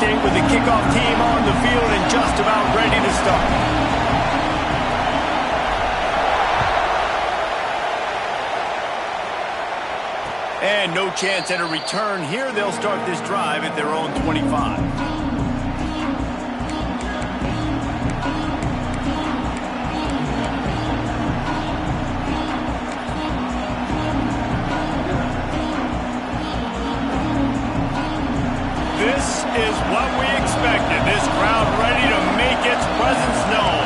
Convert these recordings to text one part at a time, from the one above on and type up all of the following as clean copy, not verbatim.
State with the kickoff team on the field and just about ready to start. And no chance at a return here. They'll start this drive at their own 25. This is what we expected. This crowd ready to make its presence known.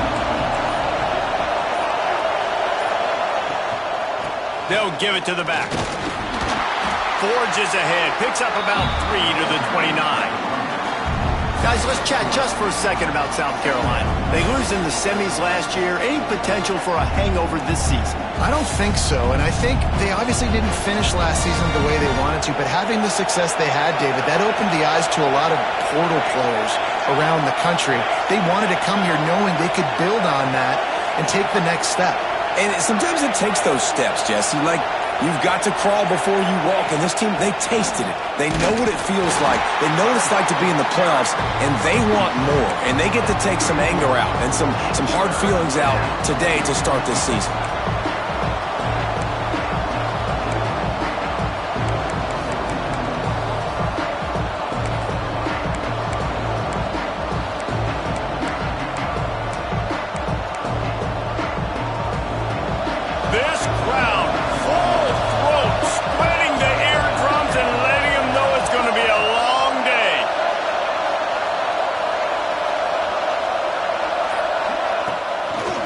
They'll give it to the back. Forges ahead, picks up about 3 to the 29. Guys, let's chat just for a second about South Carolina. They lose in the semis last year. Any potential for a hangover this season? I don't think so, and I think they obviously didn't finish last season the way they wanted to, but having the success they had, David, that opened the eyes to a lot of portal players around the country. They wanted to come here knowing they could build on that and take the next step. And sometimes it takes those steps, Jesse. Like, you've got to crawl before you walk, and this team, they tasted it. They know what it feels like. They know what it's like to be in the playoffs, and they want more. And they get to take some anger out and some hard feelings out today to start this season. This crowd, full throat, spreading the eardrums and letting them know it's going to be a long day.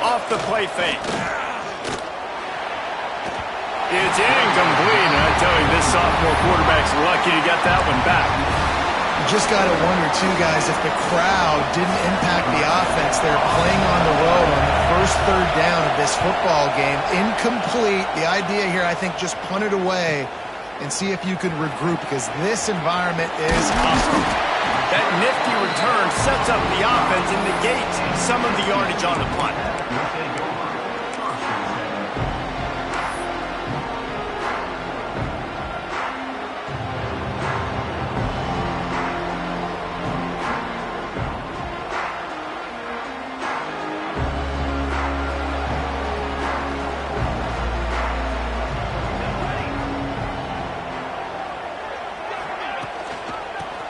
Off the play fake. It's incomplete, and I tell you, this sophomore quarterback's lucky to get that one back. You just got to wonder, too, guys, if the crowd didn't impact the offense. They're playing on the road on the first third down of this football game. Incomplete. The idea here, I think, just punt it away and see if you can regroup, because this environment is hostile. That nifty return sets up the offense and negates some of the yardage on the punt.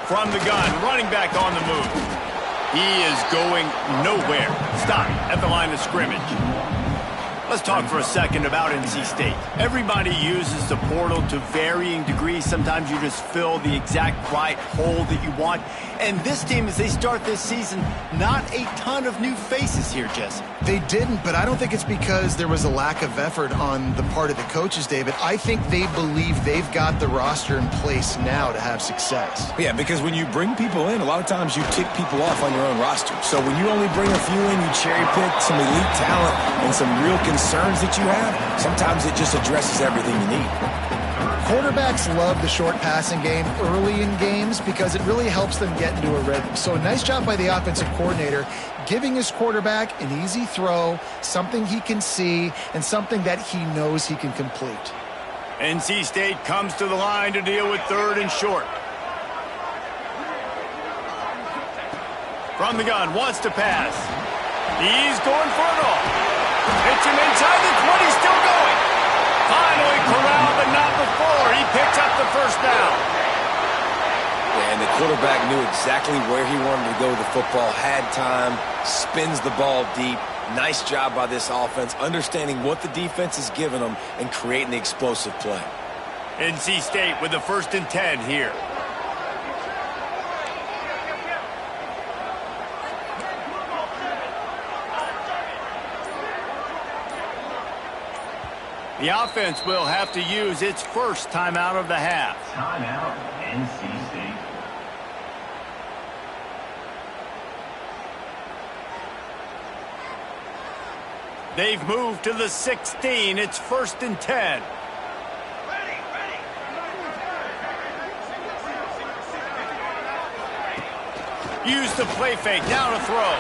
From the gun, running back on the move. He is going nowhere. Stop at the line of scrimmage. Let's talk for a second about NC State. Everybody uses the portal to varying degrees. Sometimes you just fill the exact right hole that you want. And this team, as they start this season, not a ton of new faces here, Jesse. They didn't, but I don't think it's because there was a lack of effort on the part of the coaches, David. I think they believe they've got the roster in place now to have success. Yeah, because when you bring people in, a lot of times you tick people off on your own roster. So when you only bring a few in, you cherry pick some elite talent and some real concerns that you have, sometimes it just addresses everything you need. Quarterbacks love the short passing game early in games because it really helps them get into a rhythm. So a nice job by the offensive coordinator giving his quarterback an easy throw, something he can see, and something that he knows he can complete. NC State comes to the line to deal with third and short. From the gun, wants to pass. He's going for it all. Hits him inside the 20, still going. Finally corralled, but not before. He picks up the first down. Yeah, and the quarterback knew exactly where he wanted to go with the football, had time, spins the ball deep. Nice job by this offense, understanding what the defense is giving them and creating the explosive play. NC State with the 1st and 10 here. The offense will have to use its first timeout of the half. Timeout, NC State. They've moved to the 16. It's 1st and 10. Use the play fake. Now to throw.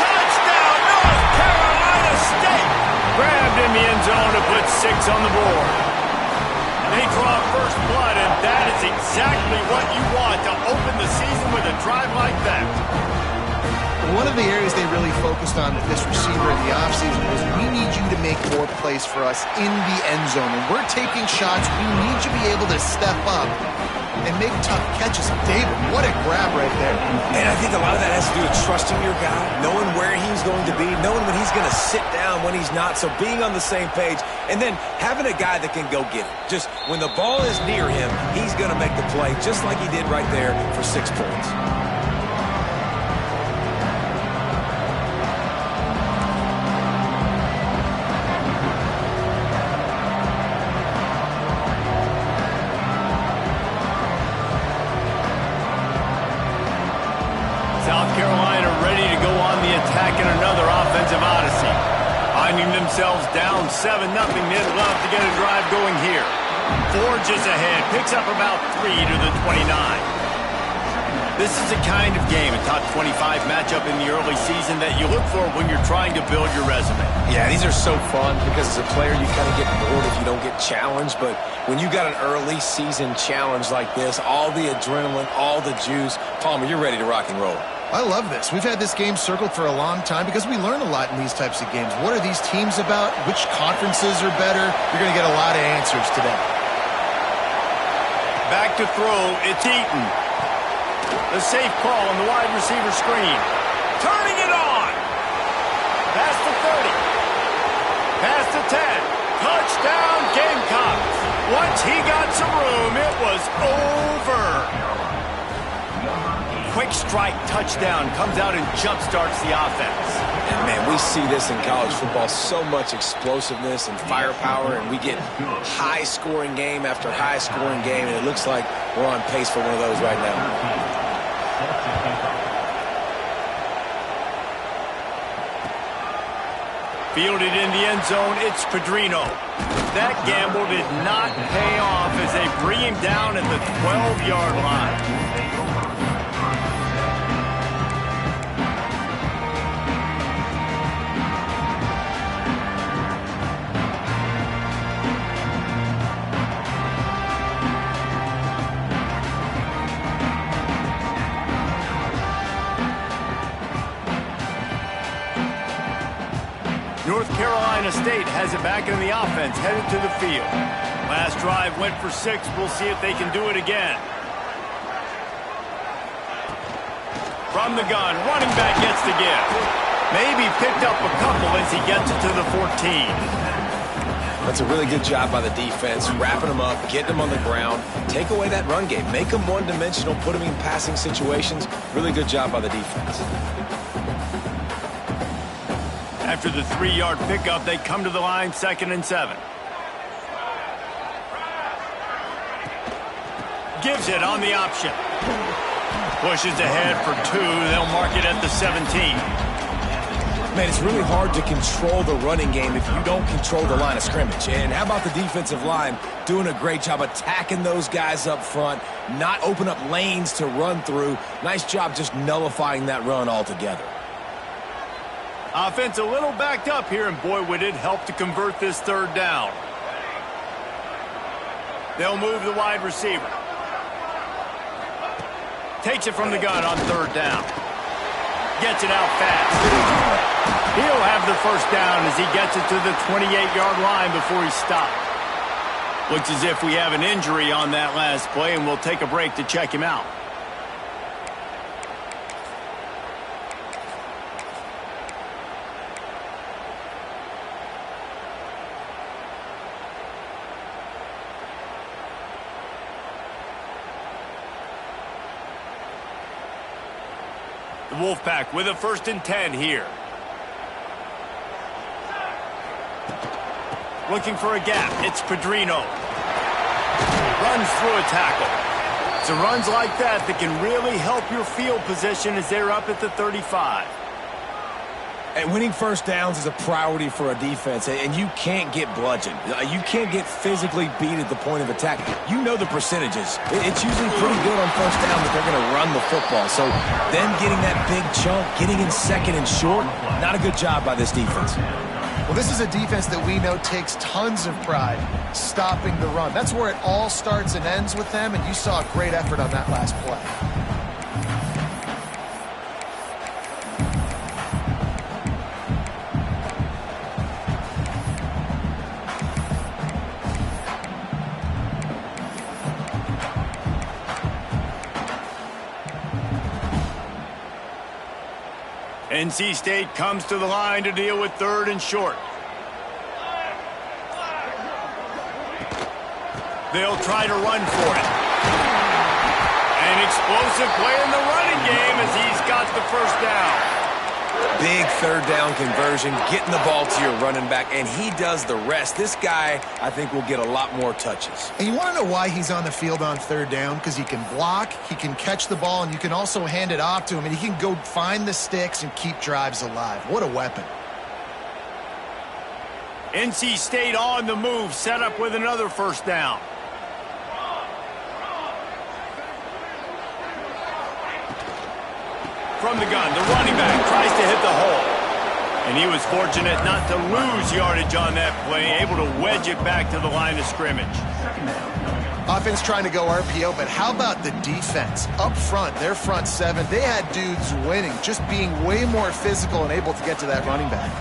Touchdown, North Carolina State! Grabbed in the end zone to put 6 on the board. They draw first blood, and that is exactly what you want to open the season with a drive like that. One of the areas they really focused on with this receiver in the offseason was we need you to make more plays for us in the end zone. When we're taking shots, we need you to be able to step up and make tough catches. David, what a grab right there. And I think a lot of that has to do with trusting your guy, knowing where he's going to be, knowing when he's going to sit down, when he's not, so being on the same page, and then having a guy that can go get it. Just when the ball is near him, he's going to make the play, just like he did right there for 6 points. South Carolina ready to go on the attack in another offensive odyssey. Finding themselves down 7-0, they'd love to get a drive going here. Forges ahead, picks up about 3 to the 29. This is a kind of game, a top 25 matchup in the early season that you look for when you're trying to build your resume. Yeah, these are so fun because as a player you kind of get bored if you don't get challenged, but when you got an early season challenge like this, all the adrenaline, all the juice, Palmer, you're ready to rock and roll. I love this. We've had this game circled for a long time because we learn a lot in these types of games. What are these teams about? Which conferences are better? You're going to get a lot of answers today. Back to throw, it's Eaton. The safe call on the wide receiver screen. Turning it on. Past the 30. Past the 10. Touchdown Gamecocks. Once he got some room, it was over. Quick strike touchdown comes out and jump-starts the offense. And man, we see this in college football, so much explosiveness and firepower, and we get high-scoring game after high-scoring game, and it looks like we're on pace for one of those right now. Fielded in the end zone, it's Pedrino. That gamble did not pay off as they bring him down at the 12-yard line. North Carolina State has it back in the offense, headed to the field. Last drive went for 6. We'll see if they can do it again. From the gun, running back gets the give. Maybe picked up a couple as he gets it to the 14. That's a really good job by the defense, wrapping them up, getting them on the ground, take away that run game, make them one-dimensional, put them in passing situations. Really good job by the defense. After the 3-yard pickup, they come to the line, 2nd and 7. Gives it on the option. Pushes ahead for 2. They'll mark it at the 17. Man, it's really hard to control the running game if you don't control the line of scrimmage. And how about the defensive line doing a great job attacking those guys up front, not open up lanes to run through. Nice job just nullifying that run altogether. Offense a little backed up here, and boy, would it help to convert this 3rd down. They'll move the wide receiver. Takes it from the gun on 3rd down. Gets it out fast. He'll have the 1st down as he gets it to the 28-yard line before he stopped. Looks as if we have an injury on that last play, and we'll take a break to check him out. The Wolfpack with a 1st and 10 here. Looking for a gap. It's Pedrino. Runs through a tackle. It's runs like that that can really help your field position as they're up at the 35. And winning 1st downs is a priority for a defense, and you can't get bludgeoned. You can't get physically beat at the point of attack. You know the percentages. It's usually pretty good on 1st down that they're going to run the football. So them getting that big chunk, getting in 2nd and short, not a good job by this defense. Well, this is a defense that we know takes tons of pride stopping the run. That's where it all starts and ends with them, and you saw a great effort on that last play. NC State comes to the line to deal with 3rd and short. They'll try to run for it. An explosive play in the running game as he's got the first down. Big 3rd down conversion, getting the ball to your running back, and he does the rest. This guy, I think, will get a lot more touches. And you want to know why he's on the field on 3rd down? Because he can block, he can catch the ball, and you can also hand it off to him, and he can go find the sticks and keep drives alive. What a weapon. NC State on the move, set up with another first down. From the gun, the running back tries to hit the hole. And he was fortunate not to lose yardage on that play, able to wedge it back to the line of scrimmage. Offense trying to go RPO, but how about the defense? Up front, their front 7, they had dudes winning, just being way more physical and able to get to that running back.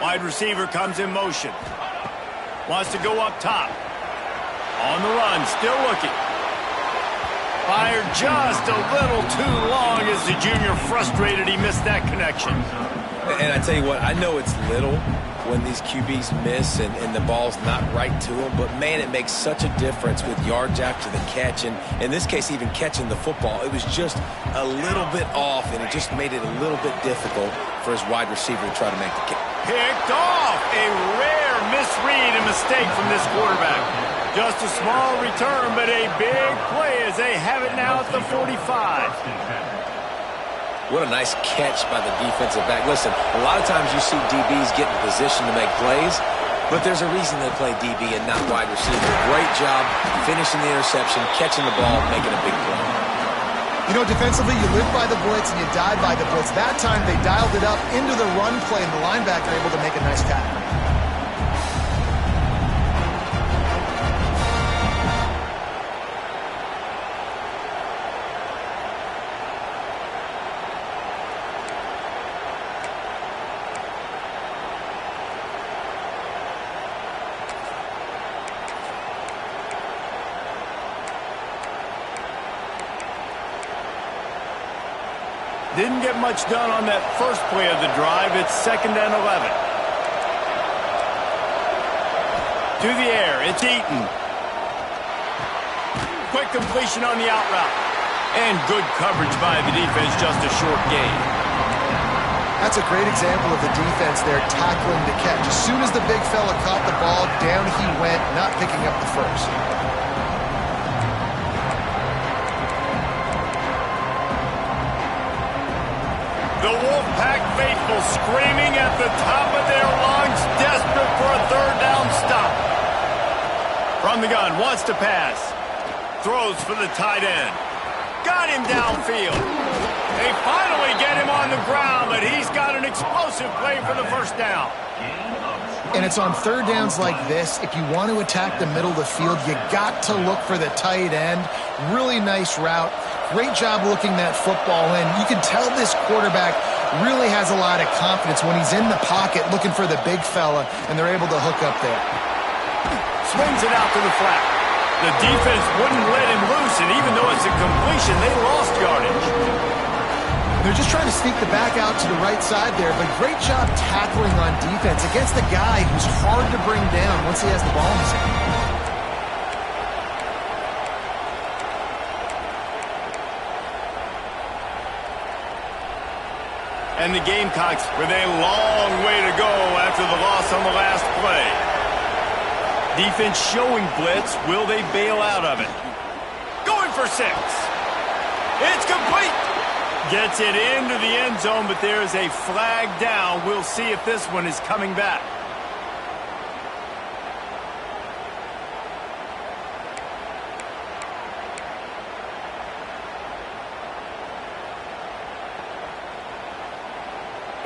Wide receiver comes in motion. Wants to go up top. On the run, still looking. Fired just a little too long as the junior frustrated he missed that connection. And I tell you what, I know it's little when these QBs miss and the ball's not right to them, but man, it makes such a difference with yards after the catch, and in this case, even catching the football. It was just a little bit off, and it just made it a little bit difficult for his wide receiver to try to make the kick. Picked off! A rare misread and mistake from this quarterback. Just a small return, but a big play as they have it now at the 45. What a nice catch by the defensive back. Listen, a lot of times you see DBs get in position to make plays, but there's a reason they play DB and not wide receiver. Great job finishing the interception, catching the ball, making a big play. You know, defensively, you live by the blitz and you die by the blitz. That time they dialed it up into the run play, and the linebacker able to make a nice tackle. Didn't get much done on that first play of the drive. It's 2nd and 11. To the air, it's Eaton. Quick completion on the out route. And good coverage by the defense, just a short gain. That's a great example of the defense there tackling the catch. As soon as the big fella caught the ball, down he went, not picking up the first. The Wolfpack faithful screaming at the top of their lungs, desperate for a 3rd down stop. From the gun, wants to pass. Throws for the tight end. Got him downfield. They finally get him on the ground, but he's got an explosive play for the first down. And it's on 3rd downs like this. If you want to attack the middle of the field, you got to look for the tight end. Really nice route. Great job looking that football in. You can tell this quarterback really has a lot of confidence when he's in the pocket looking for the big fella, and they're able to hook up there. Swings it out to the flat. The defense wouldn't let him loose, and even though it's a completion, they lost yardage. They're just trying to sneak the back out to the right side there, but great job tackling on defense against the guy who's hard to bring down once he has the ball in his hand. And the Gamecocks with a long way to go after the loss on the last play. Defense showing blitz. Will they bail out of it? Going for 6. It's complete. Gets it into the end zone, but there is a flag down. We'll see if this one is coming back.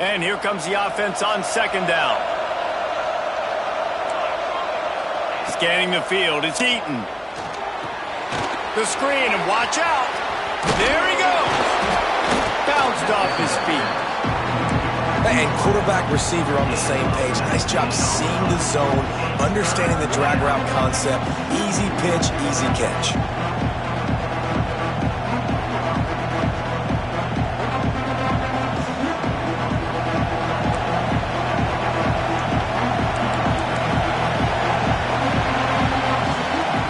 And here comes the offense on second down. Scanning the field, it's Eaton. The screen, and watch out. There he goes. Bounced off his feet. And quarterback, receiver on the same page. Nice job seeing the zone, understanding the drag route concept. Easy pitch, easy catch.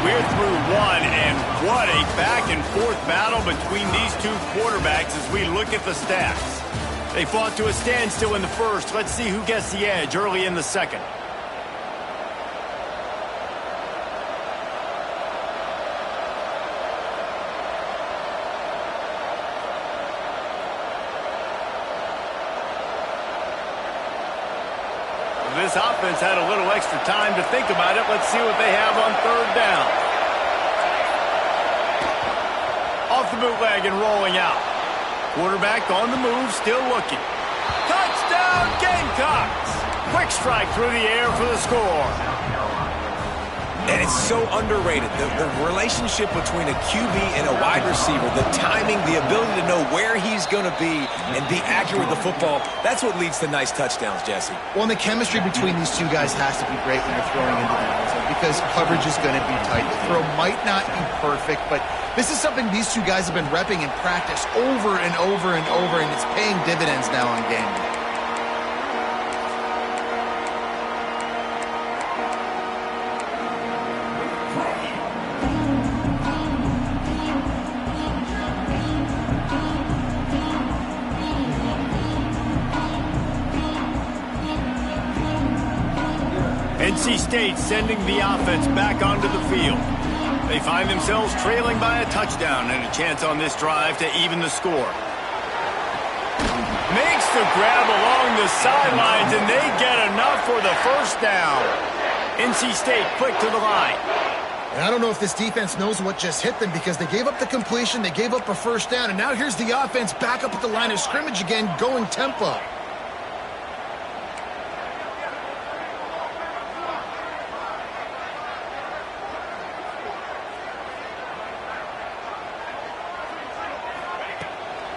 We're through one, and what a back-and-forth battle between these two quarterbacks as we look at the stats. They fought to a standstill in the first. Let's see who gets the edge early in the second. This offense had a little extra time to think about it. Let's see what they have on third down. Off the bootleg and rolling out. Quarterback on the move, still looking. Touchdown, Gamecocks! Quick strike through the air for the score. And it's so underrated. The relationship between a QB and a wide receiver, the timing, the ability to know where he's going to be and be accurate with the football, that's what leads to nice touchdowns, Jesse. Well, and the chemistry between these two guys has to be great when you're throwing into the end zone because coverage is going to be tight. The throw might not be perfect, but this is something these two guys have been repping in practice over and over and over, and it's paying dividends now on game day. NC State sending the offense back onto the field. They find themselves trailing by a touchdown and a chance on this drive to even the score. Makes the grab along the sidelines, and they get enough for the first down. NC State quick to the line. And I don't know if this defense knows what just hit them because they gave up the completion, they gave up a first down, and now here's the offense back up at the line of scrimmage again, going tempo.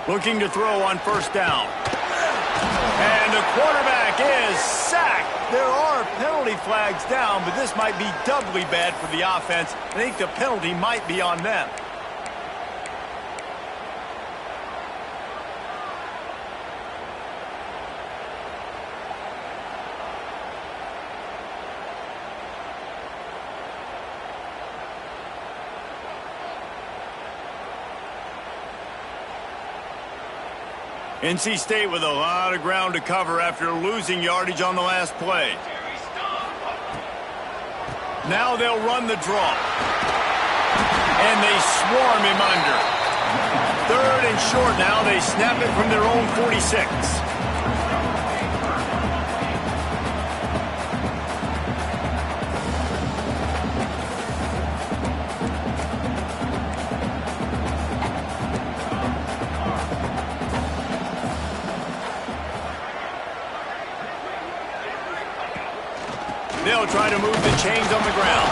Looking to throw on first down. And the quarterback is sacked. There are penalty flags down, but this might be doubly bad for the offense. I think the penalty might be on them. NC State with a lot of ground to cover after losing yardage on the last play. Now they'll run the draw. And they swarm him under. Third and short now. They snap it from their own 46. They'll try to move the chains on the ground.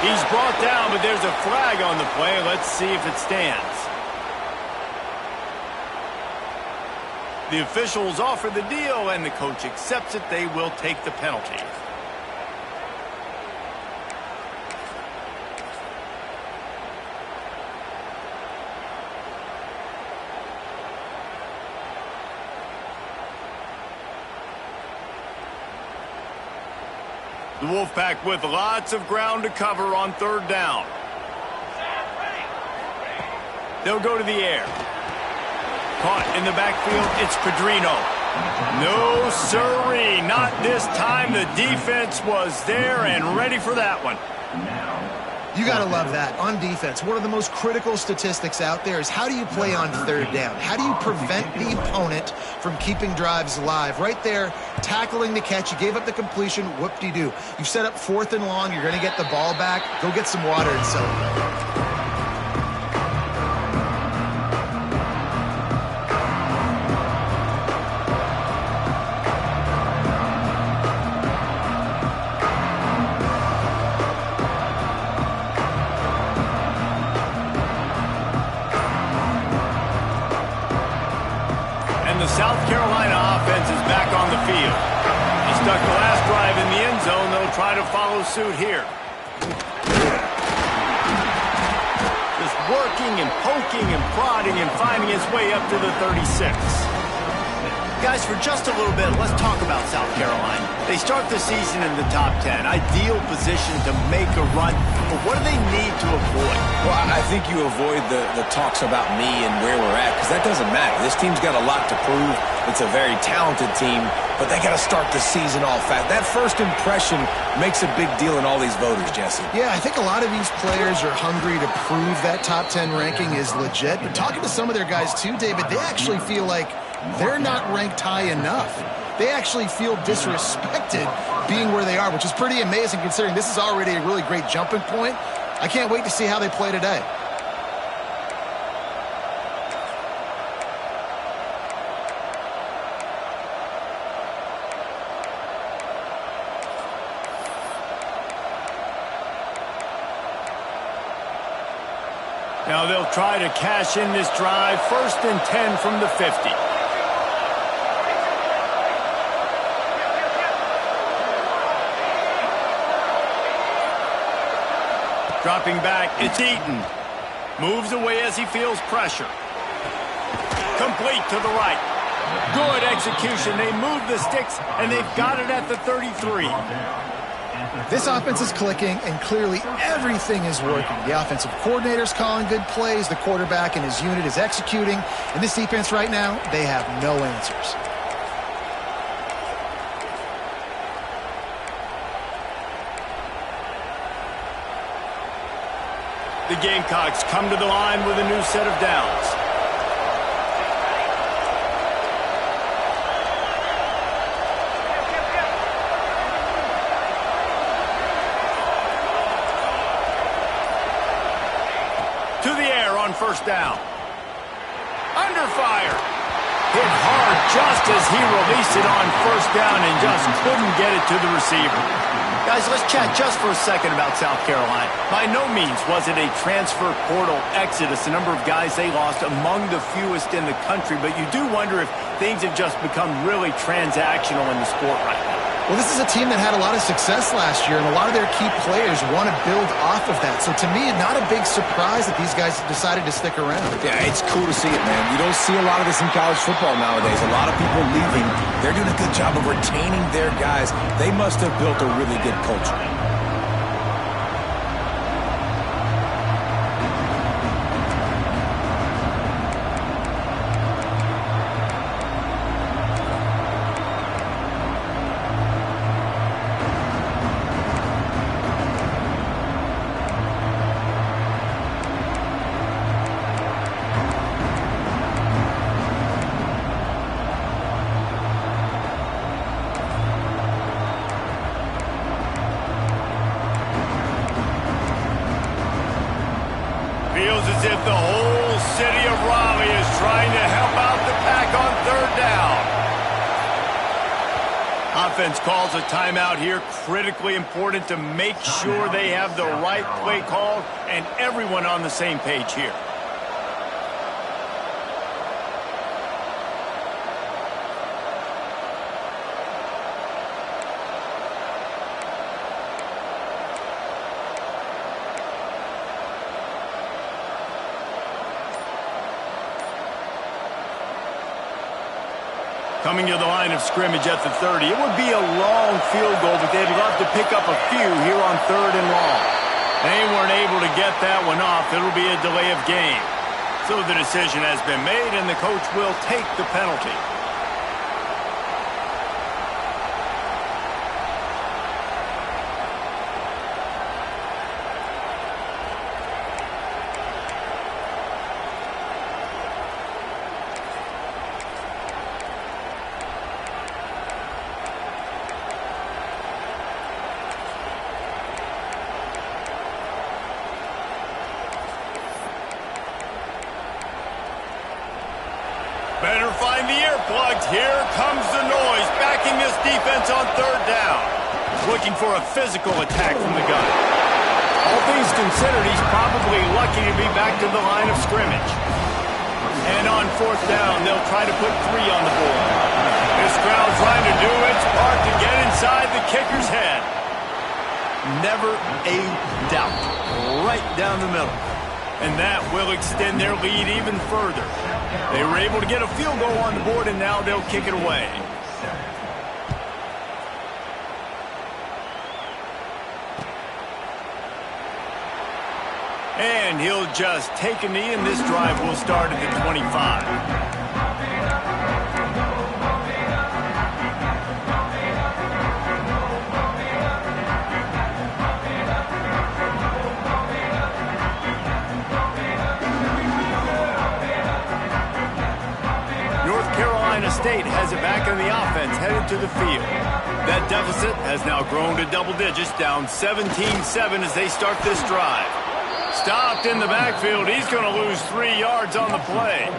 He's brought down, but there's a flag on the play. Let's see if it stands. The officials offer the deal, and the coach accepts it. They will take the penalty. The Wolfpack with lots of ground to cover on third down. They'll go to the air. Caught in the backfield, it's Pedrino. No siree, not this time. The defense was there and ready for that one. You got to love that. On defense, one of the most critical statistics out there is how do you play on third down? How do you prevent the opponent from keeping drives alive? Right there, tackling the catch. You gave up the completion. Whoop-de-doo. You've set up fourth and long. You're going to get the ball back. Go get some water and celebrate. is back on the field. They stuck the last drive in the end zone. They'll try to follow suit here. Just working and poking and prodding and finding his way up to the 36. Guys, for just a little bit, let's talk about South Carolina. They start the season in the top 10. Ideal position to make a run. But what do they need to avoid? Well, I think you avoid the talks about me and where we're at, because that doesn't matter. This team's got a lot to prove. It's a very talented team, but they got to start the season off fast. That first impression makes a big deal in all these voters, Jesse. Yeah, I think a lot of these players are hungry to prove that top 10 ranking is legit. But talking to some of their guys too, David, they actually feel like they're not ranked high enough. They actually feel disrespected being where they are, which is pretty amazing considering this is already a really great jumping point. I can't wait to see how they play today. Now they'll try to cash in this drive. 1st and 10 from the 50. Dropping back, it's Eaton. Moves away as he feels pressure. Complete to the right. Good execution. They move the sticks, and they've got it at the 33. This offense is clicking, and clearly everything is working. The offensive coordinator's calling good plays. The quarterback and his unit is executing. And this defense right now, they have no answers. The Gamecocks come to the line with a new set of downs. To the air on 1st down. Under fire. Hit hard just as he released it on 1st down and just couldn't get it to the receiver. Guys, let's chat just for a second about South Carolina. By no means was it a transfer portal exodus, the number of guys they lost among the fewest in the country, but you do wonder if things have just become really transactional in the sport right now. Well, this is a team that had a lot of success last year, and a lot of their key players want to build off of that. So to me, not a big surprise that these guys decided to stick around. Yeah, it's cool to see it, man. You don't see a lot of this in college football nowadays. A lot of people leaving. They're doing a good job of retaining their guys. They must have built a really good culture. Feels as if the whole city of Raleigh is trying to help out the pack on 3rd down. Offense calls a timeout here. Critically important to make sure they have the right play called and everyone on the same page here. Coming to the line of scrimmage at the 30. It would be a long field goal, but they'd love to pick up a few here on 3rd and long. They weren't able to get that one off. It'll be a delay of game. So the decision has been made, and the coach will take the penalty. Better find the earplugs. Here comes the noise, backing this defense on 3rd down. Looking for a physical attack from the gun. All things considered, he's probably lucky to be back to the line of scrimmage. And on 4th down, they'll try to put 3 on the board. This crowd trying to do its part to get inside the kicker's head. Never a doubt. Right down the middle. And that will extend their lead even further. They were able to get a field goal on the board, and now they'll kick it away. And he'll just take a knee, and this drive will start at the 25. State has it back in the offense, headed to the field. That deficit has now grown to double digits, down 17-7 as they start this drive. Stopped in the backfield. He's going to lose 3 yards on the play.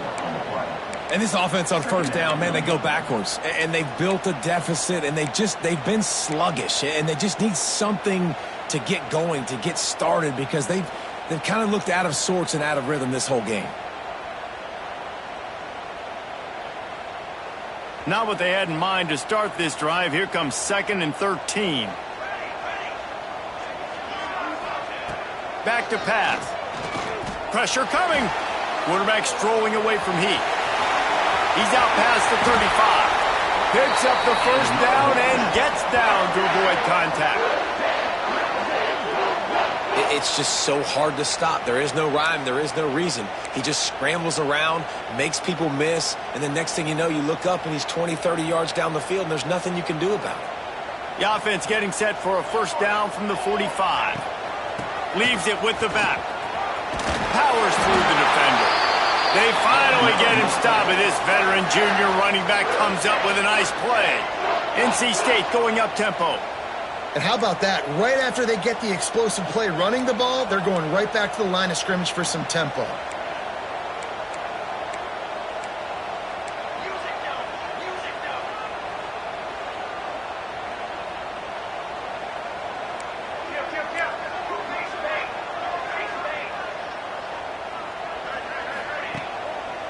And this offense on first down, man, they go backwards. And they've built a deficit, and they've been sluggish. And they just need something to get going, to get started, because they've kind of looked out of sorts and out of rhythm this whole game. Not what they had in mind to start this drive. Here comes 2nd and 13. Back to pass. Pressure coming. Quarterback strolling away from heat. He's out past the 35. Picks up the first down and gets down to avoid contact. It's just so hard to stop. There is no rhyme. There is no reason. He just scrambles around, makes people miss, and then next thing you know, you look up and he's 20, 30 yards down the field, and there's nothing you can do about it. The offense getting set for a first down from the 45. Leaves it with the back. Powers through the defender. They finally get him stopped, and this veteran junior running back comes up with a nice play. NC State going up-tempo. And how about that? Right after they get the explosive play running the ball, they're going right back to the line of scrimmage for some tempo.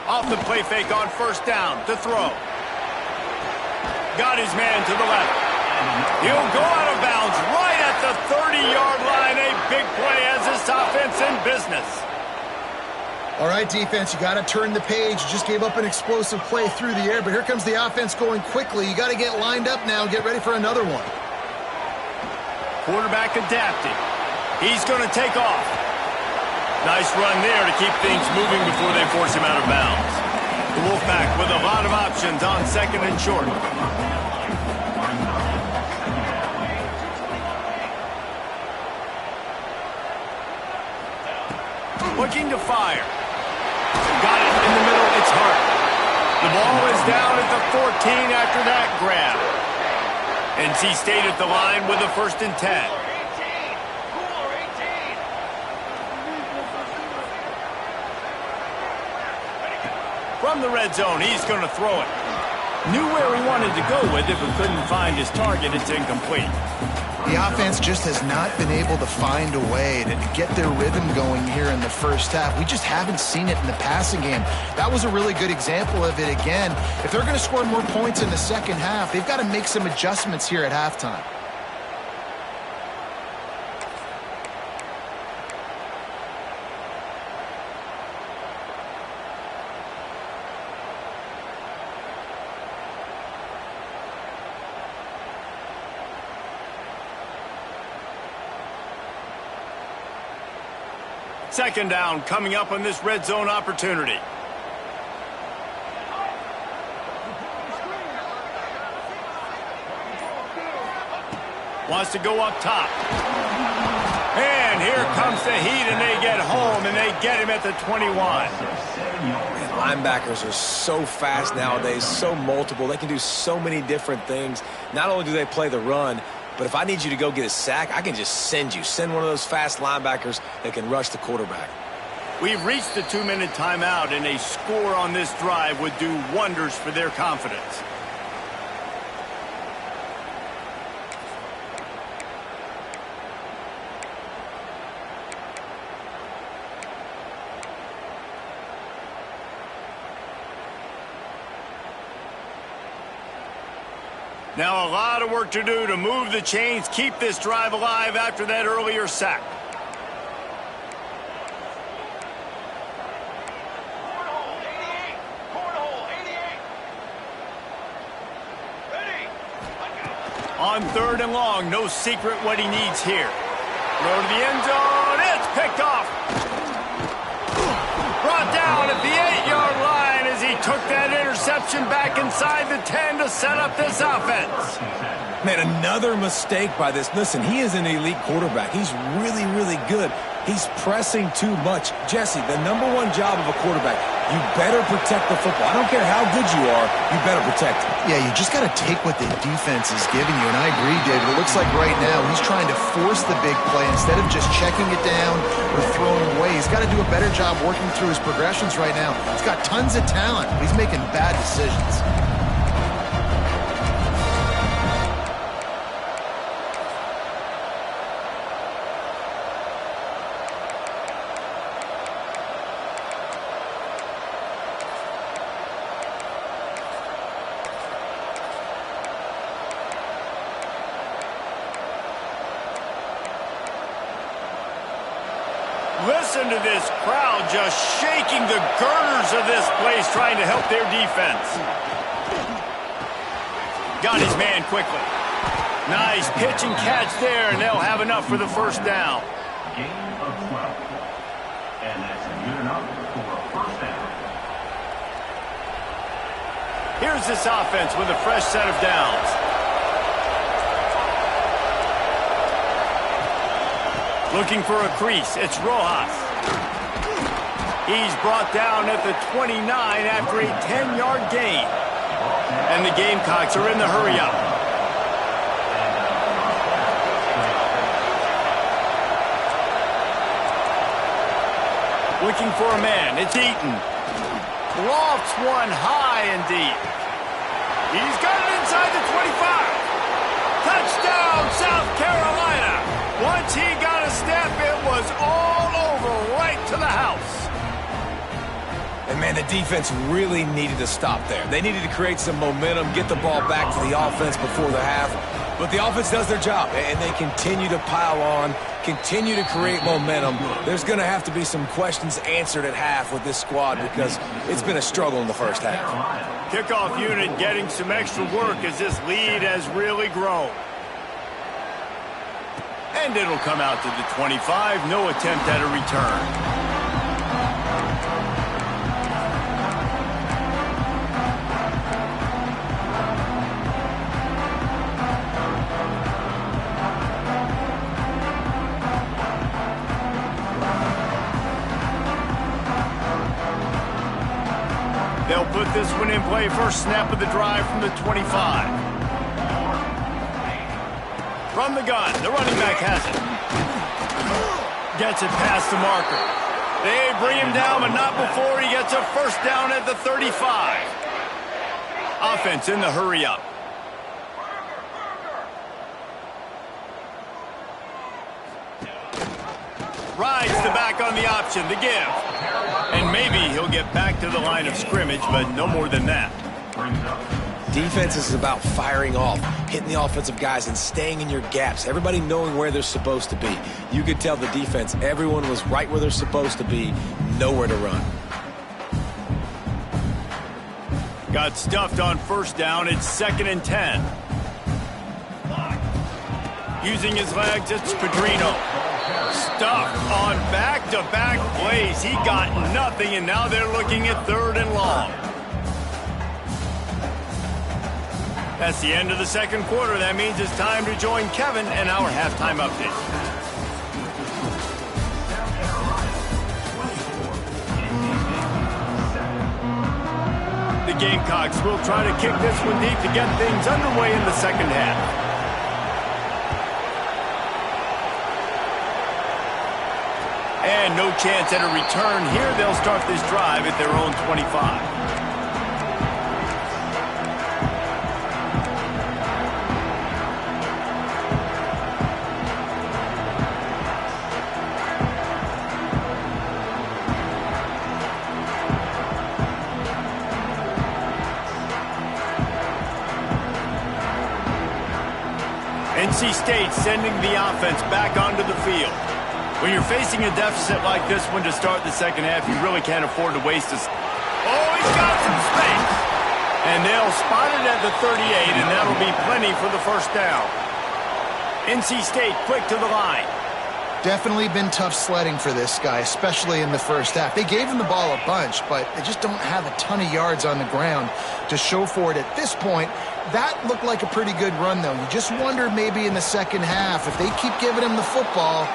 Off the play fake on first down to throw. Got his man to the left. He'll go out of bounds right at the 30-yard line. A big play as this offense in business. All right, defense, you got to turn the page. You just gave up an explosive play through the air, but here comes the offense going quickly. You got to get lined up now and get ready for another one. Quarterback adapting. He's going to take off. Nice run there to keep things moving before they force him out of bounds. The Wolfpack with a lot of options on 2nd and short. Looking to fire. Got it in the middle. It's Hart. The ball is down at the 14 after that grab. NC State at the line with a 1st and 10. From the red zone, he's going to throw it. Knew where he wanted to go with it, but couldn't find his target. It's incomplete. The offense just has not been able to find a way to get their rhythm going here in the first half. We just haven't seen it in the passing game. That was a really good example of it again. If they're going to score more points in the second half, they've got to make some adjustments here at halftime. Second down coming up on this red zone opportunity. Wants to go up top. And here comes the heat, and they get home, and they get him at the 21. Linebackers are so fast nowadays, so multiple. They can do so many different things. Not only do they play the run, but if I need you to go get a sack, I can just send one of those fast linebackers that can rush the quarterback. We've reached the 2-minute timeout, and a score on this drive would do wonders for their confidence. Now a lot of work to do to move the chains, keep this drive alive after that earlier sack. On 3rd and long, no secret what he needs here. Throw to the end zone, it's picked off. Brought down at the 8-yard line as he took that interception back inside the 10 to set up this offense. Man, another mistake by this. Listen, he is an elite quarterback. He's really, really good. He's pressing too much. Jesse, the #1 job of a quarterback, you better protect the football. I don't care how good you are, you better protect it. Yeah, you just got to take what the defense is giving you, and I agree, David. It looks like right now he's trying to force the big play instead of just checking it down or throwing away. He's got to do a better job working through his progressions right now. He's got tons of talent, but he's making bad decisions. Listen to this crowd just shaking the girders of this place, trying to help their defense. Got his man quickly. Nice pitch and catch there, and they'll have enough for the first down. Gain of 12. And that's good enough for a first down. Here's this offense with a fresh set of downs. Looking for a crease, it's Rojas. He's brought down at the 29 after a 10-yard gain. And the Gamecocks are in the hurry-up. Looking for a man, it's Eaton. Lofts one high and deep. He's got it inside the 25. Touchdown, South Carolina. Once he got a step, it was all over, right to the house. And, man, the defense really needed to stop there. They needed to create some momentum, get the ball back to the offense before the half. But the offense does their job, and they continue to pile on, continue to create momentum. There's going to have to be some questions answered at half with this squad because it's been a struggle in the first half. Kickoff unit getting some extra work as this lead has really grown. And it'll come out to the 25. No attempt at a return. They'll put this one in play. First snap of the drive from the 25. From the gun, the running back has it. Gets it past the marker. They bring him down, but not before he gets a first down at the 35. Offense in the hurry-up. Rides the back on the option, the give. And maybe he'll get back to the line of scrimmage, but no more than that. Defense is about firing off, hitting the offensive guys and staying in your gaps. Everybody knowing where they're supposed to be. You could tell the defense, everyone was right where they're supposed to be, nowhere to run. Got stuffed on first down. It's 2nd and 10. Using his legs, it's Pedrino. Stuffed on back-to-back plays. He got nothing, and now they're looking at 3rd and long. That's the end of the second quarter. That means it's time to join Kevin and our halftime update. The Gamecocks will try to kick this one deep to get things underway in the second half. And no chance at a return here. They'll start this drive at their own 25. NC State sending the offense back onto the field. When you're facing a deficit like this one to start the second half, you really can't afford to waste this. Oh, he's got some space. And they'll spot it at the 38, and that'll be plenty for the first down. NC State quick to the line. Definitely been tough sledding for this guy, especially in the first half. They gave him the ball a bunch, but they just don't have a ton of yards on the ground to show for it at this point. That looked like a pretty good run, though. You just wonder maybe in the second half, if they keep giving him the football,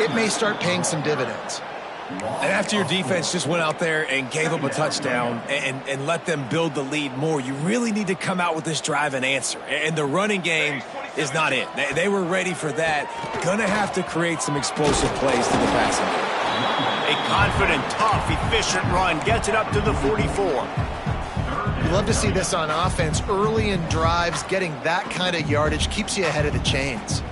it may start paying some dividends. And after your defense just went out there and gave up a touchdown and let them build the lead more, you really need to come out with this drive and answer. And the running game is not it. They were ready for that. Gonna have to create some explosive plays to the passing game. A confident, tough, efficient run gets it up to the 44. You love to see this on offense. Early in drives, getting that kind of yardage keeps you ahead of the chains.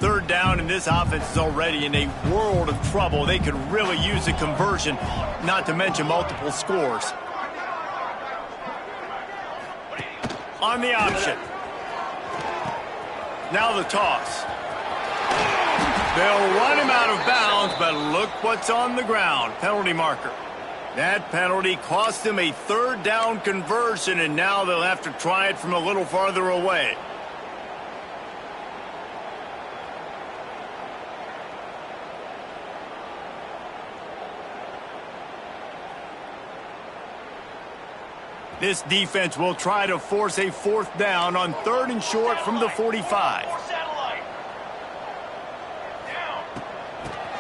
Third down, and this offense is already in a world of trouble. They could really use a conversion, not to mention multiple scores. On the option. Now the toss. They'll run him out of bounds, but look what's on the ground. Penalty marker. That penalty cost them a third down conversion, and now they'll have to try it from a little farther away. This defense will try to force a fourth down on 3rd and short from the 45.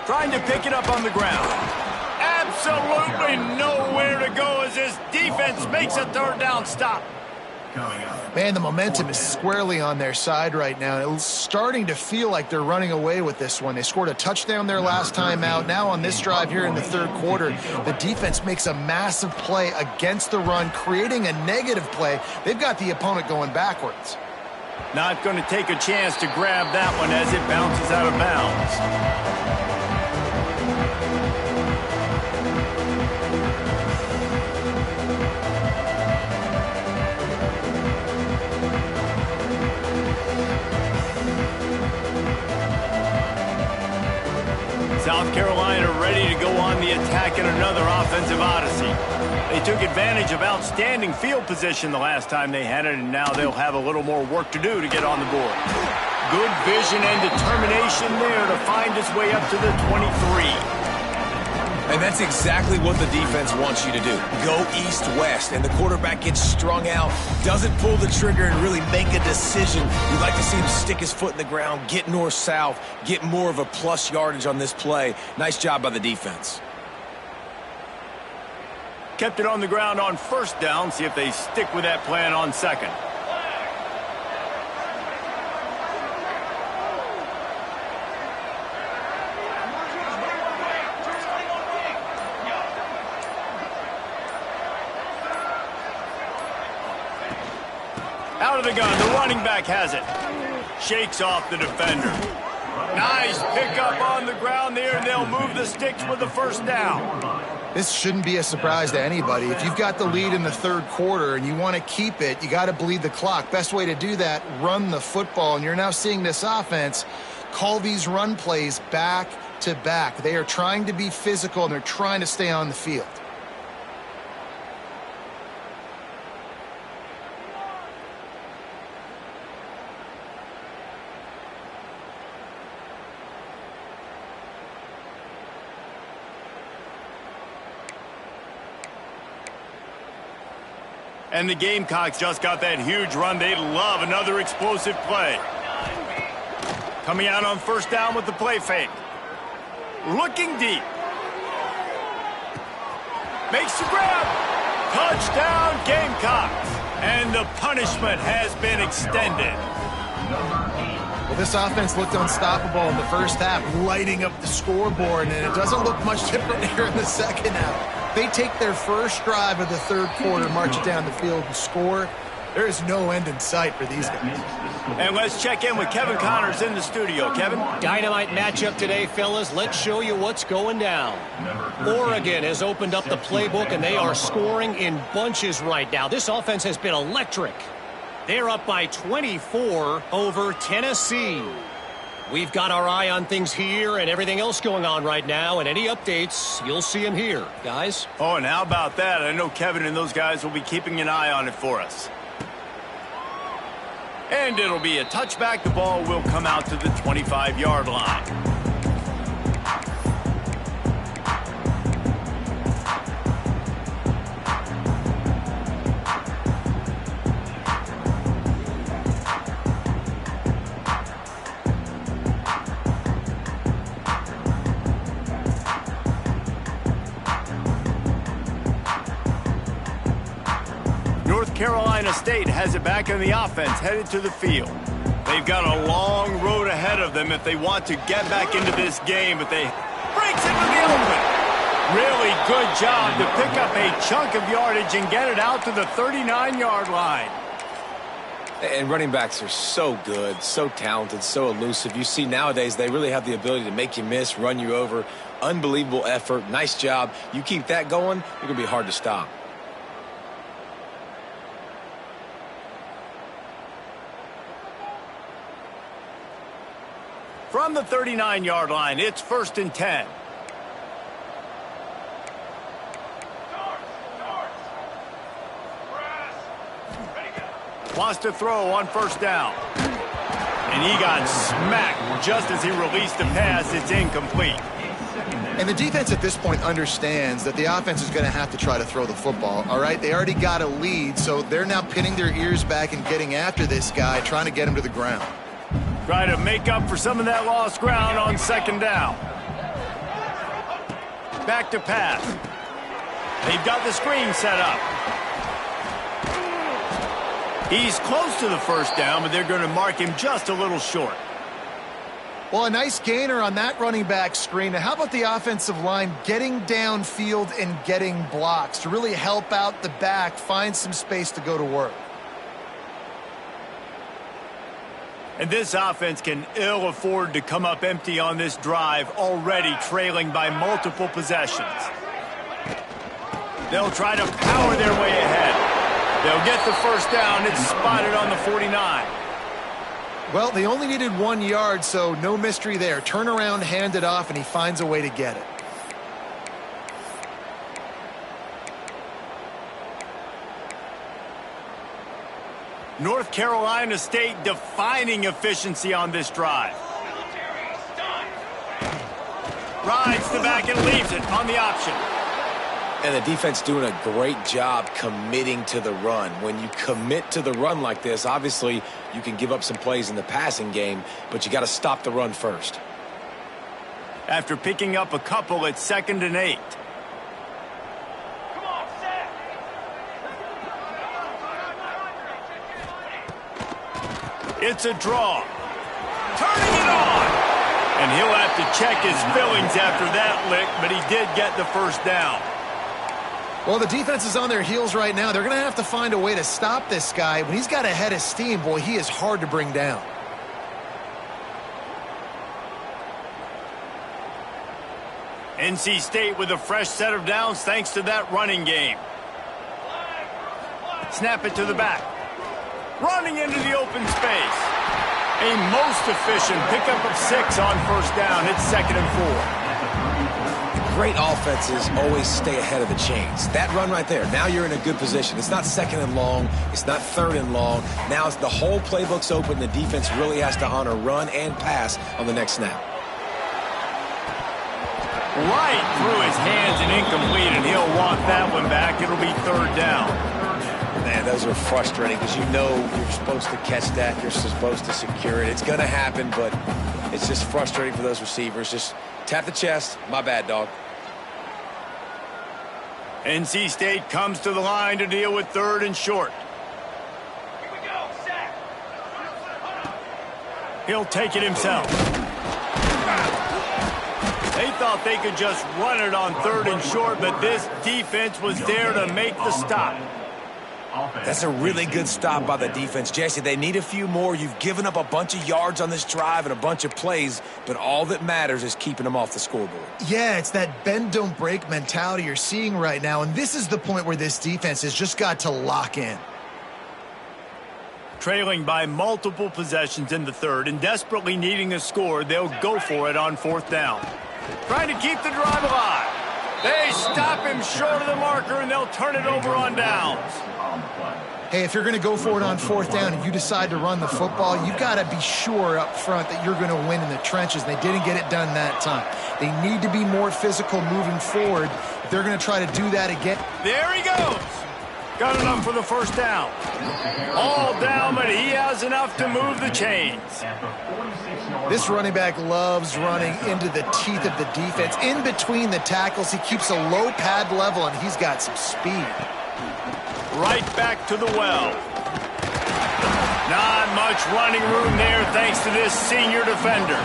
Trying to pick it up on the ground. Absolutely nowhere to go as this defense makes a third down stop. Man, the momentum is squarely on their side right now. It's starting to feel like they're running away with this one. They scored a touchdown their last time out. Now on this drive here in the third quarter, the defense makes a massive play against the run, creating a negative play. They've got the opponent going backwards. Not going to take a chance to grab that one as it bounces out of bounds. South Carolina ready to go on the attack in another offensive odyssey. They took advantage of outstanding field position the last time they had it, and now they'll have a little more work to do to get on the board. Good vision and determination there to find his way up to the 23. And that's exactly what the defense wants you to do. Go east-west, and the quarterback gets strung out, doesn't pull the trigger and really make a decision. You'd like to see him stick his foot in the ground, get north-south, get more of a plus yardage on this play. Nice job by the defense. Kept it on the ground on first down. See if they stick with that plan on second. Out of the gun, the running back has it. Shakes off the defender. Nice pickup on the ground there, and they'll move the sticks with the first down. This shouldn't be a surprise to anybody. If you've got the lead in the third quarter and you want to keep it, you got to bleed the clock. Best way to do that, run the football. And you're now seeing this offense call these run plays back to back. They are trying to be physical, and they're trying to stay on the field. And the Gamecocks just got that huge run. They love another explosive play. Coming out on first down with the play fake. Looking deep. Makes the grab. Touchdown, Gamecocks. And the punishment has been extended. Well, this offense looked unstoppable in the first half, lighting up the scoreboard, and it doesn't look much different here in the second half. They take their first drive of the third quarter, march it down the field and score. There is no end in sight for these guys. And let's check in with Kevin Connors in the studio. Kevin? Dynamite matchup today, fellas. Let's show you what's going down. Oregon has opened up the playbook, and they are scoring in bunches right now. This offense has been electric. They're up by 24 over Tennessee. We've got our eye on things here and everything else going on right now, and any updates, you'll see them here, guys. Oh, and how about that? I know Kevin and those guys will be keeping an eye on it for us. And it'll be a touchback. The ball will come out to the 25-yard line. Carolina State has it back in the offense, headed to the field. They've got a long road ahead of them if they want to get back into this game, but they breaks into the open. Really good job to pick up a chunk of yardage and get it out to the 39-yard line. And running backs are so good, so talented, so elusive. You see nowadays they really have the ability to make you miss, run you over. Unbelievable effort. Nice job. You keep that going, you're going to be hard to stop. From the 39-yard line, it's 1st and 10. Wants to throw on 1st down. And he got smacked just as he released the pass. It's incomplete. And the defense at this point understands that the offense is going to have to try to throw the football, all right? They already got a lead, so they're now pinning their ears back and getting after this guy, trying to get him to the ground. Try to make up for some of that lost ground on 2nd down. Back to pass. They've got the screen set up. He's close to the 1st down, but they're going to mark him just a little short. Well, a nice gainer on that running back screen. Now, how about the offensive line getting downfield and getting blocks to really help out the back, find some space to go to work? And this offense can ill afford to come up empty on this drive, already trailing by multiple possessions. They'll try to power their way ahead. They'll get the 1st down. It's spotted on the 49. Well, they only needed 1 yard, so no mystery there. Turn around, hand it off, and he finds a way to get it. North Carolina State defining efficiency on this drive. Rides the back and leaves it on the option. And the defense doing a great job committing to the run. When you commit to the run like this, obviously you can give up some plays in the passing game, but you got to stop the run first. After picking up a couple, it's 2nd and 8. It's a draw. Turning it on. And he'll have to check his fillings after that lick, but he did get the 1st down. Well, the defense is on their heels right now. They're going to have to find a way to stop this guy. When he's got a head of steam, boy, he is hard to bring down. NC State with a fresh set of downs thanks to that running game. Snap it to the back. Running into the open space. A most efficient pickup of 6 on 1st down. It's 2nd and 4. Great offenses always stay ahead of the chains. That run right there, now you're in a good position. It's not 2nd and long. It's not 3rd and long. Now the whole playbook's open. The defense really has to honor run and pass on the next snap. Right through his hands and incomplete, and he'll want that one back. It'll be 3rd down. Man, those are frustrating because you know you're supposed to catch that. You're supposed to secure it. It's going to happen, but it's just frustrating for those receivers. Just tap the chest. My bad, dog. NC State comes to the line to deal with 3rd and short. Here we go, sack. He'll take it himself. They thought they could just run it on 3rd and short, but this defense was there to make the stop. That's a really good stop by the defense, Jesse. They need a few more. You've given up a bunch of yards on this drive and a bunch of plays, but all that matters is keeping them off the scoreboard. Yeah, it's that bend, don't break mentality you're seeing right now, and this is the point where this defense has just got to lock in. Trailing by multiple possessions in the third and desperately needing a score, they'll go for it on fourth down. Trying to keep the drive alive. They stop him short of the marker, and they'll turn it over on downs. Hey, if you're going to go for it on fourth down and you decide to run the football, you've got to be sure up front that you're going to win in the trenches. They didn't get it done that time. They need to be more physical moving forward. If they're going to try to do that again. There he goes. Got enough for the first down. All down, but he has enough to move the chains. This running back loves running into the teeth of the defense. In between the tackles, he keeps a low pad level, and he's got some speed. Right back to the well. Not much running room there thanks to this senior defender.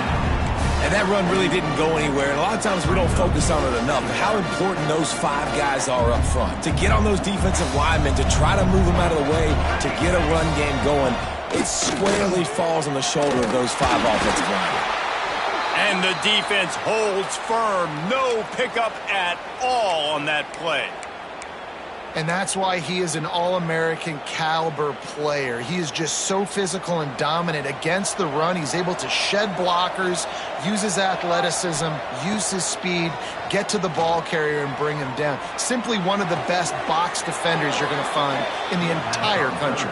And that run really didn't go anywhere, and a lot of times we don't focus on it enough. But how important those five guys are up front. To get on those defensive linemen, to try to move them out of the way, to get a run game going, it squarely falls on the shoulder of those five offensive linemen. And the defense holds firm. No pickup at all on that play. And that's why he is an All-American caliber player. He is just so physical and dominant against the run. He's able to shed blockers, use his athleticism, use his speed, get to the ball carrier and bring him down. Simply one of the best box defenders you're going to find in the entire country.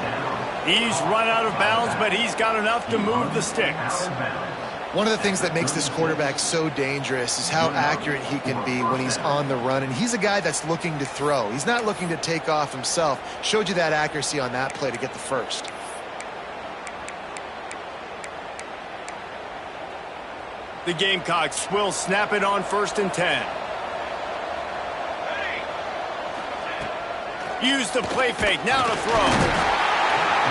He's run out of bounds, but he's got enough to move the sticks. One of the things that makes this quarterback so dangerous is how accurate he can be when he's on the run. And he's a guy that's looking to throw. He's not looking to take off himself. Showed you that accuracy on that play to get the first. The Gamecocks will snap it on 1st and 10. Use the play fake, now to throw.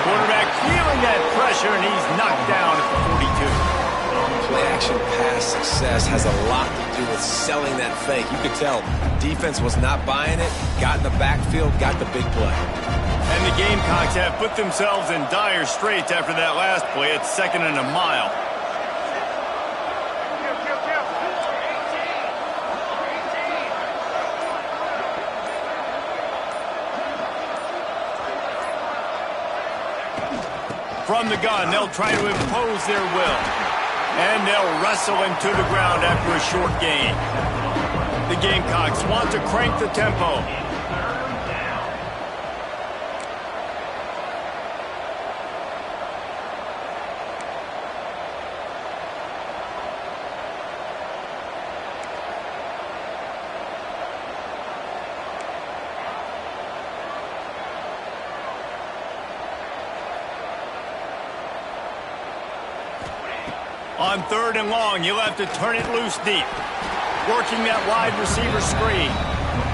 Quarterback feeling that pressure, and he's knocked down at the 42. Play-action pass success has a lot to do with selling that fake. You could tell defense was not buying it, got in the backfield, got the big play. And the Gamecocks have put themselves in dire straits after that last play. It's 2nd and a mile. From the gun, they'll try to impose their will. And they'll wrestle him to the ground after a short gain. The Gamecocks want to crank the tempo. On 3rd and long, you'll have to turn it loose deep. Working that wide receiver screen.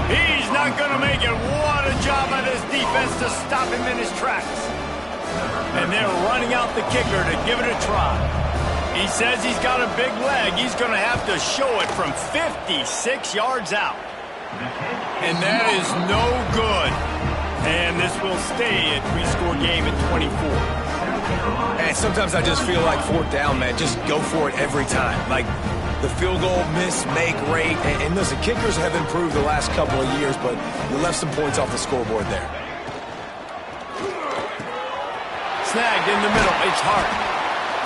He's not going to make it. What a job by this defense to stop him in his tracks. And they're running out the kicker to give it a try. He says he's got a big leg. He's going to have to show it from 56 yards out. And that is no good. And this will stay a 3-score game at 24. And sometimes I just feel like 4th down, man, just go for it every time. Like the field goal miss-make rate. And listen, kickers have improved the last couple of years, but you left some points off the scoreboard there. Snagged in the middle. It's Hart.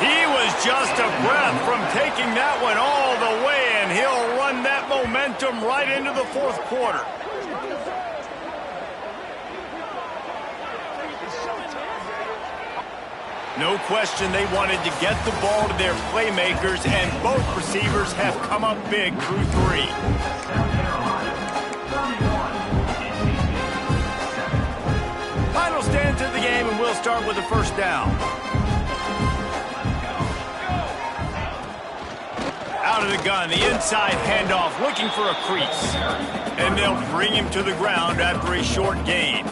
He was just a breath from taking that one all the way, and he'll run that momentum right into the 4th quarter. No question they wanted to get the ball to their playmakers, and both receivers have come up big through 3. Final stands of the game, and we'll start with the first down. Out of the gun, the inside handoff, looking for a crease. And they'll bring him to the ground after a short gain.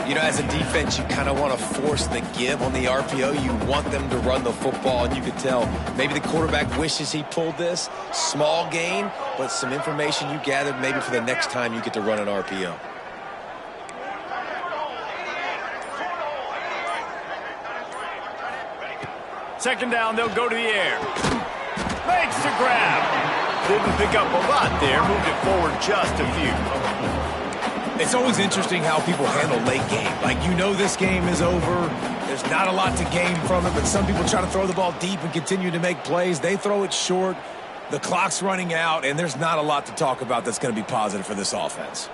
You know, as a defense, you kind of want to force the give on the RPO. You want them to run the football, and you could tell maybe the quarterback wishes he pulled this. Small gain, but some information you gathered maybe for the next time you get to run an RPO. Second down, they'll go to the air. Makes the grab. Didn't pick up a lot there. Moved it forward just a few. It's always interesting how people handle late game. Like, you know this game is over. There's not a lot to gain from it, but some people try to throw the ball deep and continue to make plays. They throw it short. The clock's running out, and there's not a lot to talk about that's going to be positive for this offense.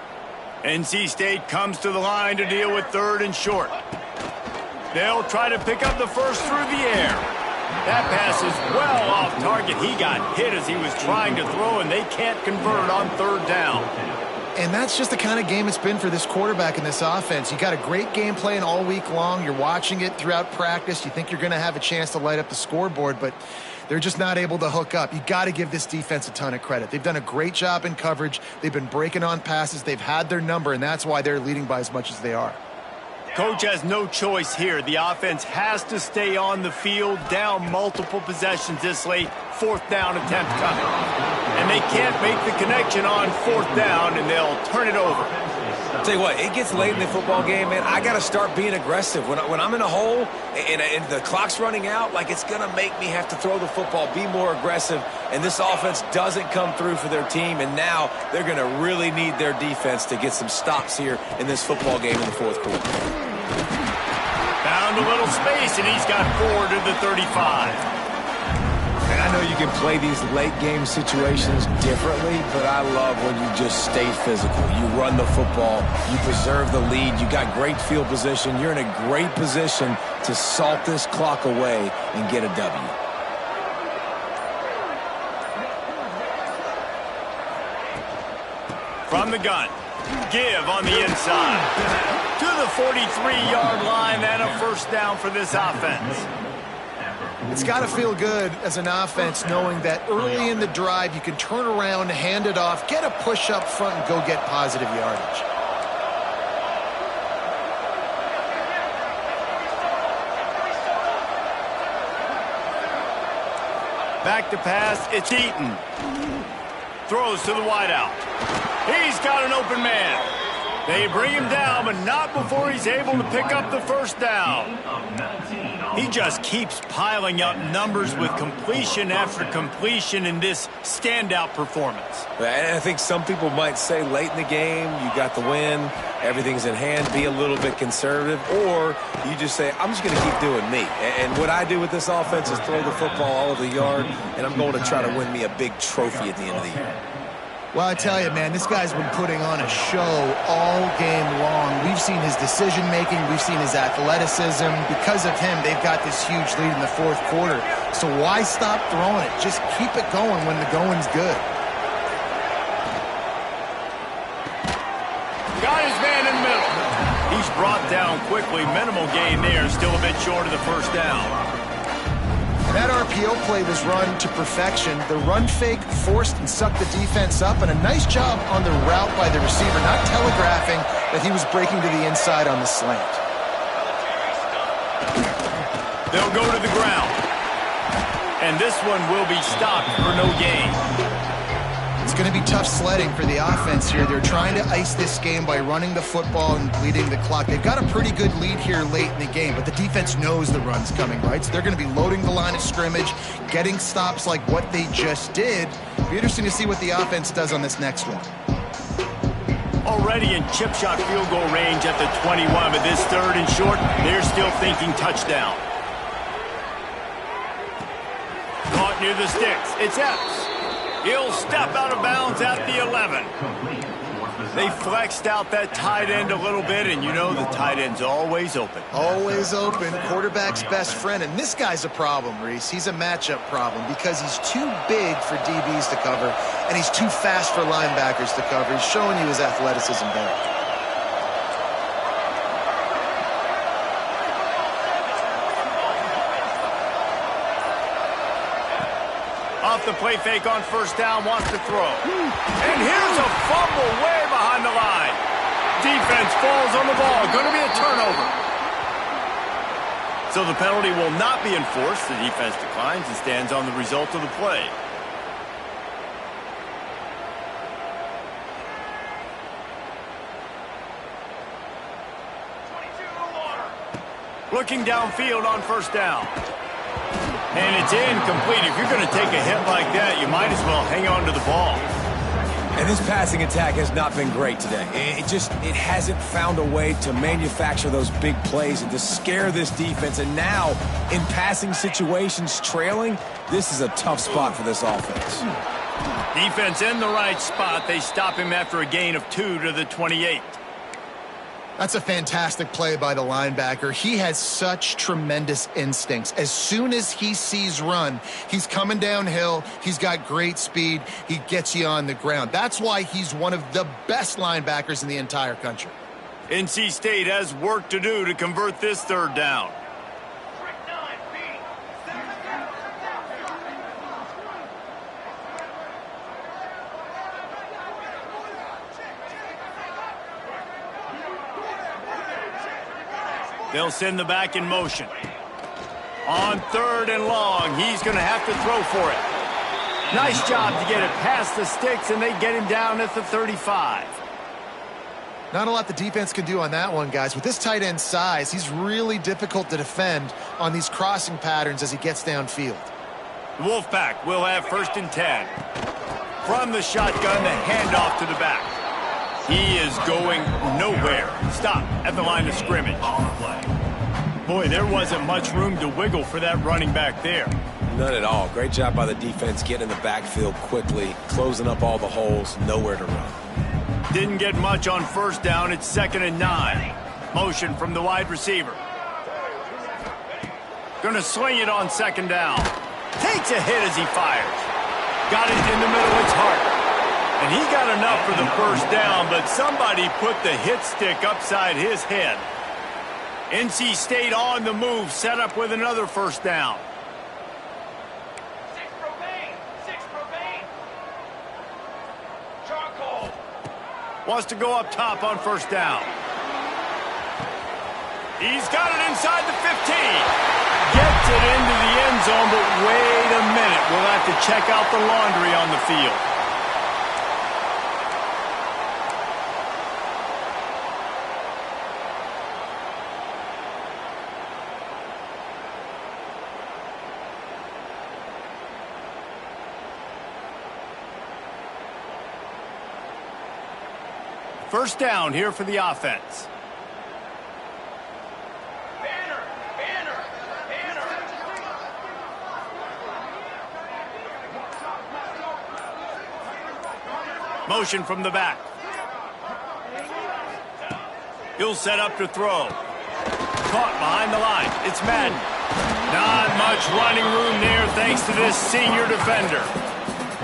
NC State comes to the line to deal with third and short. They'll try to pick up the first through the air. That pass is well off target. He got hit as he was trying to throw, and they can't convert on third down. And that's just the kind of game it's been for this quarterback in this offense. You got a great game plan all week long. You're watching it throughout practice. You think you're going to have a chance to light up the scoreboard, but they're just not able to hook up. You got to give this defense a ton of credit. They've done a great job in coverage. They've been breaking on passes. They've had their number, and that's why they're leading by as much as they are. Coach has no choice here. The offense has to stay on the field, down multiple possessions this late. Fourth down attempt coming. And they can't make the connection on fourth down, and they'll turn it over. I'll tell you what, it gets late in the football game, man. I got to start being aggressive. When I'm in a hole and the clock's running out, like, it's going to make me have to throw the football, be more aggressive, and this offense doesn't come through for their team, and now they're going to really need their defense to get some stops here in this football game in the fourth quarter. Found a little space, and he's got 4 to the 35. And I know you can play these late game situations differently, but I love when you just stay physical. You run the football, you preserve the lead, you got great field position, you're in a great position to salt this clock away and get a W. From the gun, give on the inside. To the 43-yard line and a first down for this offense. It's got to feel good as an offense knowing that early in the drive you can turn around, hand it off, get a push up front, and go get positive yardage. Back to pass, it's Eaton. Throws to the wideout. He's got an open man. They bring him down, but not before he's able to pick up the first down. He just keeps piling up numbers with completion after completion in this standout performance. And I think some people might say late in the game, you got the win, everything's in hand, be a little bit conservative, or you just say, I'm just going to keep doing me. And what I do with this offense is throw the football all over the yard, and I'm going to try to win me a big trophy at the end of the year. Well, I tell you, man, this guy's been putting on a show all game long. We've seen his decision-making. We've seen his athleticism. Because of him, they've got this huge lead in the fourth quarter. So why stop throwing it? Just keep it going when the going's good. Got his man in the middle. He's brought down quickly. Minimal gain there. Still a bit short of the first down. That RPO play was run to perfection. The run fake forced and sucked the defense up, and a nice job on the route by the receiver, not telegraphing that he was breaking to the inside on the slant. They'll go to the ground. And this one will be stopped for no gain. It's going to be tough sledding for the offense here. They're trying to ice this game by running the football and bleeding the clock. They've got a pretty good lead here late in the game, but the defense knows the run's coming, right? So they're going to be loading the line of scrimmage, getting stops like what they just did. It'll be interesting to see what the offense does on this next one. Already in chip shot field goal range at the 21, but this third and short, they're still thinking touchdown. Caught near the sticks. It's Epps. He'll step out of bounds at the 11. They flexed out that tight end a little bit, and you know the tight end's always open. Always open, quarterback's best friend. And this guy's a problem, Reese. He's a matchup problem because he's too big for DBs to cover, and he's too fast for linebackers to cover. He's showing you his athleticism there. Off the play fake on first down, wants to throw. And here's a fumble way behind the line. Defense falls on the ball. Going to be a turnover. So the penalty will not be enforced. The defense declines and stands on the result of the play. Looking downfield on first down. And it's incomplete. If you're going to take a hit like that, you might as well hang on to the ball. And this passing attack has not been great today. It hasn't found a way to manufacture those big plays and to scare this defense. And now, in passing situations, trailing, this is a tough spot for this offense. Defense in the right spot. They stop him after a gain of 2 to the 28. That's a fantastic play by the linebacker. He has such tremendous instincts. As soon as he sees run, he's coming downhill. He's got great speed. He gets you on the ground. That's why he's one of the best linebackers in the entire country. NC State has work to do to convert this third down. They'll send the back in motion. On 3rd and long, he's going to have to throw for it. Nice job to get it past the sticks, and they get him down at the 35. Not a lot the defense can do on that one, guys. With this tight end size, he's really difficult to defend on these crossing patterns as he gets downfield. The Wolfpack will have 1st and 10. From the shotgun, the handoff to the back. He is going nowhere. Stop at the line of scrimmage. Boy, there wasn't much room to wiggle for that running back there. None at all. Great job by the defense getting in the backfield quickly, closing up all the holes, nowhere to run. Didn't get much on 1st down. It's 2nd and 9. Motion from the wide receiver. Going to swing it on 2nd down. Takes a hit as he fires. Got it in the middle. It's Hart. And he got enough for the 1st down, but somebody put the hit stick upside his head. NC State on the move, set up with another 1st down. 6 propane. 6 propane. Charcoal. Wants to go up top on 1st down. He's got it inside the 15. Gets it into the end zone, but wait a minute. We'll have to check out the laundry on the field. First down here for the offense. Banner. Banner. Banner. Motion from the back. He'll set up to throw. Caught behind the line. It's Madden. Not much running room there thanks to this senior defender.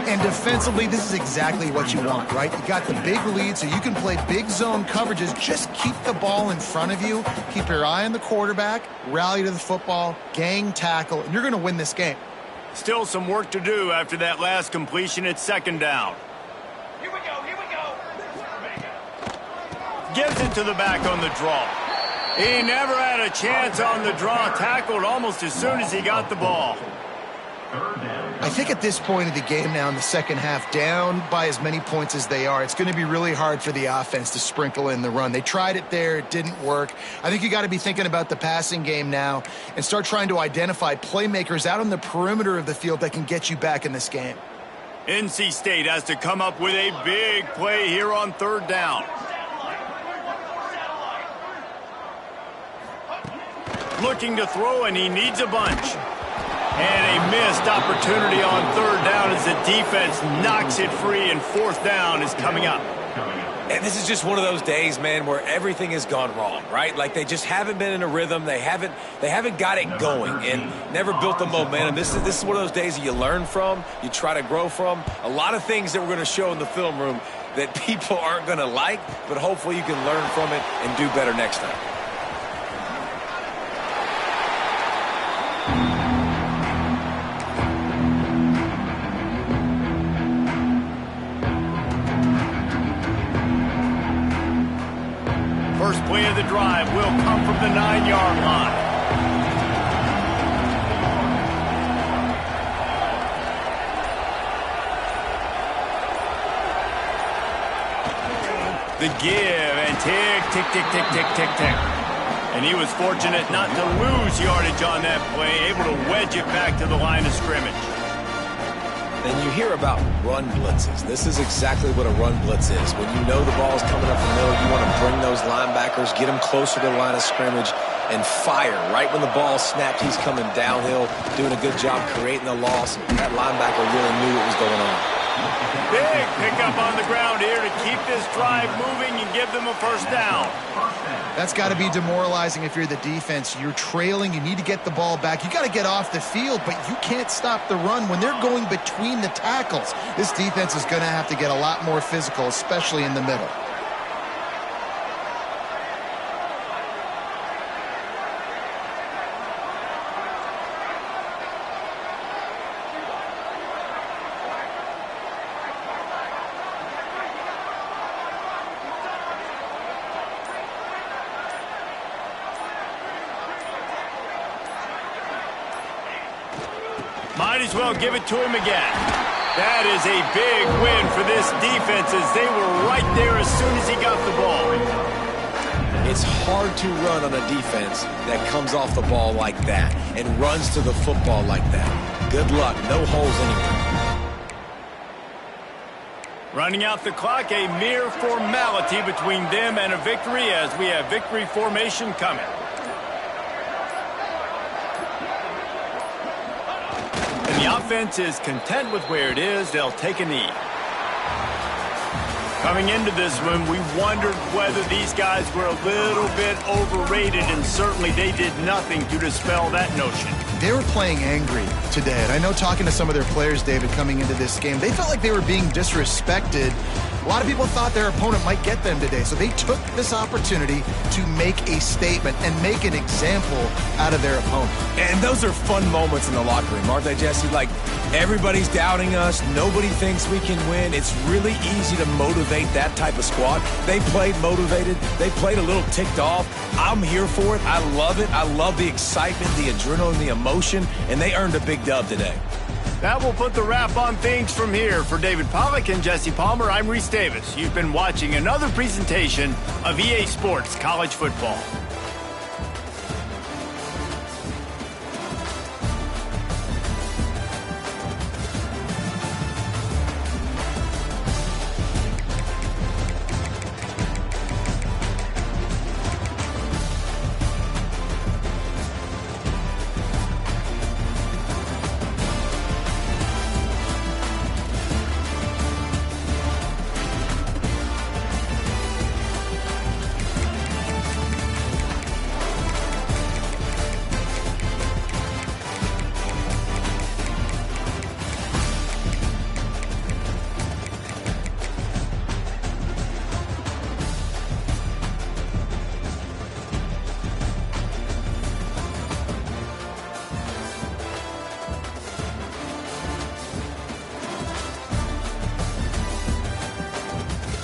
And defensively, this is exactly what you want, right? You got the big lead, so you can play big zone coverages. Just keep the ball in front of you. Keep your eye on the quarterback. Rally to the football. Gang tackle. And you're going to win this game. Still some work to do after that last completion at 2nd down. Here we go. Here we go. Gives it to the back on the draw. He never had a chance on the draw. Tackled almost as soon as he got the ball. I think at this point of the game now in the second half, down by as many points as they are, it's going to be really hard for the offense to sprinkle in the run. They tried it there. It didn't work. I think you got to be thinking about the passing game now and start trying to identify playmakers out on the perimeter of the field that can get you back in this game. NC State has to come up with a big play here on 3rd down. Looking to throw, and he needs a bunch. And a missed opportunity on 3rd down as the defense knocks it free, and 4th down is coming up. And this is just one of those days, man, where everything has gone wrong, right? Like they just haven't been in a rhythm. They haven't got it going and never built the momentum. This is one of those days that you learn from, you try to grow from. A lot of things that we're going to show in the film room that people aren't going to like, but hopefully you can learn from it and do better next time. First play of the drive will come from the 9-yard line. The give and tick, tick, tick, tick, tick, tick, tick. And he was fortunate not to lose yardage on that play, able to wedge it back to the line of scrimmage. And you hear about run blitzes. This is exactly what a run blitz is. When you know the ball's coming up the middle, you want to bring those linebackers, get them closer to the line of scrimmage, and fire. Right when the ball snapped, he's coming downhill, doing a good job creating the loss. That linebacker really knew what was going on. Big pickup on the ground here to keep this drive moving and give them a first down. That's got to be demoralizing if you're the defense. You're trailing. You need to get the ball back. You got to get off the field, but you can't stop the run when they're going between the tackles. This defense is going to have to get a lot more physical, especially in the middle. Might as well give it to him again. That is a big win for this defense as they were right there as soon as he got the ball. It's hard to run on a defense that comes off the ball like that and runs to the football like that. Good luck. No holes anywhere. Running out the clock, a mere formality between them and a victory as we have victory formation coming. The offense is content with where it is. They'll take a knee. Coming into this one, we wondered whether these guys were a little bit overrated, and certainly they did nothing to dispel that notion. They were playing angry today, and I know talking to some of their players, David, coming into this game, they felt like they were being disrespected. A lot of people thought their opponent might get them today, so they took this opportunity to make a statement and make an example out of their opponent. And those are fun moments in the locker room, aren't they, Jesse? Like, everybody's doubting us. Nobody thinks we can win. It's really easy to motivate that type of squad. They played motivated. They played a little ticked off. I'm here for it. I love it. I love the excitement, the adrenaline, the emotion, and they earned a big dub today. That will put the wrap on things from here. For David Pollack and Jesse Palmer, I'm Reese Davis. You've been watching another presentation of EA Sports College Football.